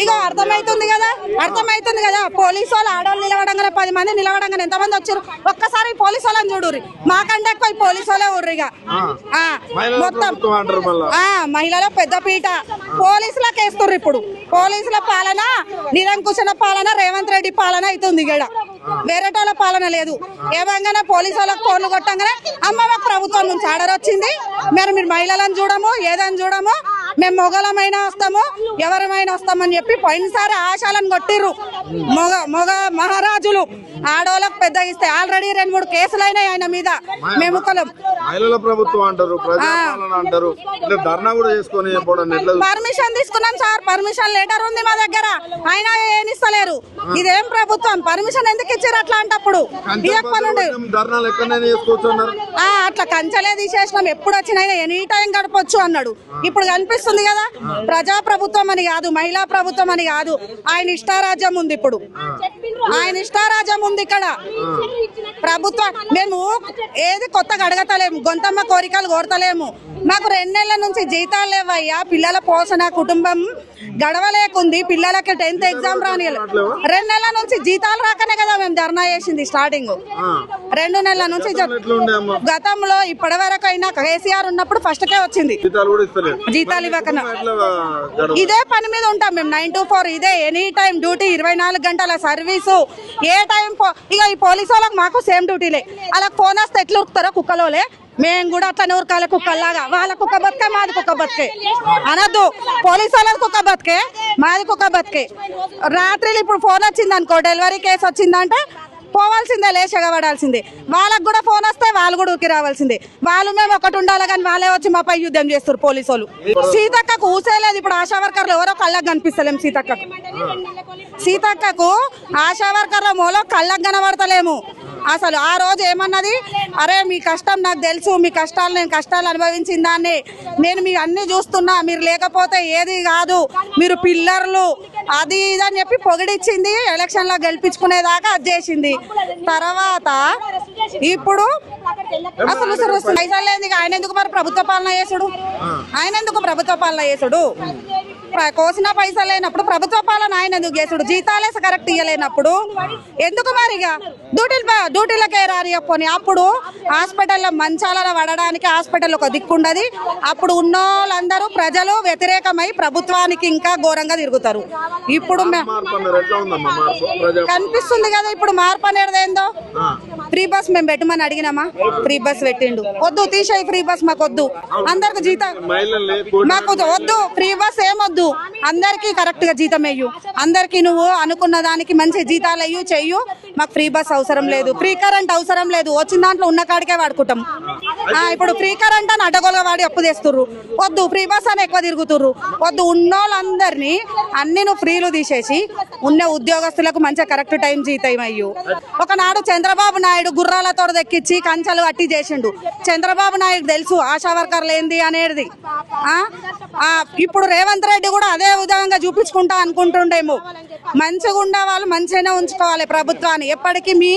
ఇక అర్థమైతుంది కదా పోలీసు వాళ్ళు ఆడవాళ్ళు నిలవడంగానే 10 మంది నిలవడంగానే ఎంతమంది వచ్చారు ఒక్కసారి పోలీసు వాళ్ళని చూడుర్రి మాకంటే ఎక్కువ పోలీసు వాళ్ళే ఊర్రి ఇక మొత్తం మహిళల పెద్ద పీట పోలీసులకు వేస్తుర్రు ఇప్పుడు పోలీసుల పాలన నిరంకుశన పాలన రేవంత్ రెడ్డి పాలన అవుతుంది ఇక్కడ వేరేటోళ్ళ పాలన లేదు ఏమంగానే పోలీసు వాళ్ళకి ఫోన్లు కొట్టంగానే అమ్మ మాకు ప్రభుత్వం నుంచి ఆర్డర్ వచ్చింది మీరు మహిళలను చూడము ఏదని చూడము మేము మొగలమైనా వస్తాము ఎవరమైనా వస్తామని చెప్పి పోయినసారి ఆశాలను కొట్టిర్రు మొగ మహారాజులు ఆడవాళ్ళకు పెద్దగా ఇస్తే ఆల్రెడీ 2-3 కేసులు అయినాయి ఆయన మీద మేము ప్రభుత్వం అంటారు అంటారు పర్మిషన్ తీసుకున్నాం సార్ పర్మిషన్ లెటర్ ఉంది మా దగ్గర అయినా ఏనిస్తలేరు ఇదేం ప్రభుత్వం పర్మిషన్ ఎందుకు ఇచ్చారు అట్లా అంటప్పుడు అట్లా కంచెలే తీసేసినాం ఎప్పుడు వచ్చినా ఎనీ టైం గడపొచ్చు అన్నాడు ఇప్పుడు కనిపిస్తుంది కదా ప్రజా ప్రభుత్వం అని కాదు మహిళా ప్రభుత్వం అని కాదు ఆయన ఇష్టారాజ్యం ఉంది ఇప్పుడు ఆయన ఇష్టారాజ్యం ఉంది ఇక్కడ ప్రభుత్వం మేము ఏది కొత్తగా అడగతలేము గొంతమ్మ కోరికలు కోరతలేము మాకు 2 నెలల నుంచి జీతాలు లేవయ్యా పిల్లల పోషణ కుటుంబం గడవలేకుంది పిల్లలకి 10th ఎగ్జామ్ రాని 2 నెలల నుంచి జీతాలు రాకనే కదా మేము ధర్నా చేసింది స్టార్టింగ్ 2 నెలల నుంచి గతంలో ఇప్పటి వరకు అయినా కేసీఆర్ ఉన్నప్పుడు ఫస్ట్ కే వచ్చింది జీతాలు ఇవ్వకన్నా ఇదే పని మీద ఉంటాం మేము 9 to 4 ఇదే ఎనీ టైం డ్యూటీ 24 గంటల సర్వీసు ఏ టైం ఇక ఈ పోలీసు వాళ్ళకి మాకు సేమ్ డ్యూటీలే అలా ఫోన్ వస్తే ఎట్లా ఉరుకుతారో కుక్కలోలే మేము కూడా అట్లా ఊరకాల కుక్కల్లాగా వాళ్ళ కుక్క బతికే మాది కుక్క బతికే అనద్దు పోలీసు వాళ్ళది కుక్క బతికే మాది కుక్క బతికే రాత్రి ఇప్పుడు ఫోన్ వచ్చింది అనుకో డెలివరీ కేసు వచ్చిందంటే పోవాల్సిందే లేచగబడాల్సిందే వాళ్ళకు కూడా ఫోన్ వస్తే వాళ్ళు కూడా ఊరికి రావాల్సిందే వాళ్ళు మేము ఒకటి ఉండాలి కానీ వాళ్ళే వచ్చి మాపై యుద్ధం చేస్తారు పోలీసు వాళ్ళు సీతక్కకు ఊసేలేదు ఇప్పుడు ఆశా వర్కర్లు ఎవరో కళ్ళకు కనిపిస్తలేము సీతక్కకు ఆశా వర్కర్ల మూలో కళ్ళకు కనబడతలేము అసలు ఆ రోజు ఏమన్నది అరే మీ కష్టం నాకు తెలుసు మీ కష్టాలు నేను కష్టాలు అనుభవించిన దాన్ని నేను మీ అన్ని చూస్తున్నా మీరు లేకపోతే ఏది కాదు మీరు పిల్లర్లు అది ఇది అని చెప్పి పొగిడిచ్చింది ఎలక్షన్ లో గెలిపించుకునేదాకా అది చేసింది తర్వాత ఇప్పుడు అసలు పైసలు లేదు ఆయన ఎందుకు మరి ప్రభుత్వ పాలన చేసుడు కోసిన పైసలు లేనప్పుడు ప్రభుత్వ పాలన ఆయన ఎందుకు చేసుడు జీతాలే కరెక్ట్ ఇవ్వలేనప్పుడు ఎందుకు మరి ఇక డ్యూటీలకే రానియపోని అప్పుడు హాస్పిటల్లో మంచాలను పడడానికి హాస్పిటల్ ఒక దిక్కుండది అప్పుడు ఉన్నోళ్ళందరూ ప్రజలు వ్యతిరేకమై ప్రభుత్వానికి ఇంకా ఘోరంగా తిరుగుతారు ఇప్పుడు కనిపిస్తుంది కదా ఇప్పుడు మార్పు అనేది ఏందో ఫ్రీ బస్ మేము పెట్టమని అడిగినామా ఫ్రీ బస్ పెట్టిండు వద్దు తీసేయి ఫ్రీ బస్ మాకు వద్దు అందరికి జీతం మాకు వద్దు ఫ్రీ బస్ ఏమొద్దు అందరికి కరెక్ట్ గా జీతం వేయు అందరికి నువ్వు అనుకున్న దానికి మంచి జీతాలు అయ్యు చెయ్యు మాకు ఫ్రీ బస్ అవసరం లేదు ఫ్రీ కరెంట్ అవసరం లేదు వచ్చిన దాంట్లో ఉన్న కాడికే వాడుకుంటాం ఇప్పుడు ఫ్రీ కరెంట్ అని అడ్డగోలుగా వాడి అప్పు తెస్తుర్రు వద్దు ఫ్రీ బస్ అని ఎక్కువ తిరుగుతుర్రు వద్దు ఉన్నోళ్ళందరినీ అన్ని నువ్వు ఫ్రీలు తీసేసి ఉన్న ఉద్యోగస్తులకు మంచిగా కరెక్ట్ టైం జీతం అయ్యు ఒకనాడు చంద్రబాబు నాయుడు గుర్రాలతో దెక్కించి కంచెలు అట్టి చేసిండు చంద్రబాబు నాయుడు తెలుసు ఆశా వర్కర్లు ఏంది అనేది ఇప్పుడు రేవంత్ రెడ్డి కూడా అదే విధంగా చూపించుకుంటా అనుకుంటుండేమో మంచిగా ఉండే వాళ్ళు మంచిగానే ఉంచుకోవాలి ప్రభుత్వాన్ని ఎప్పటికీ మీ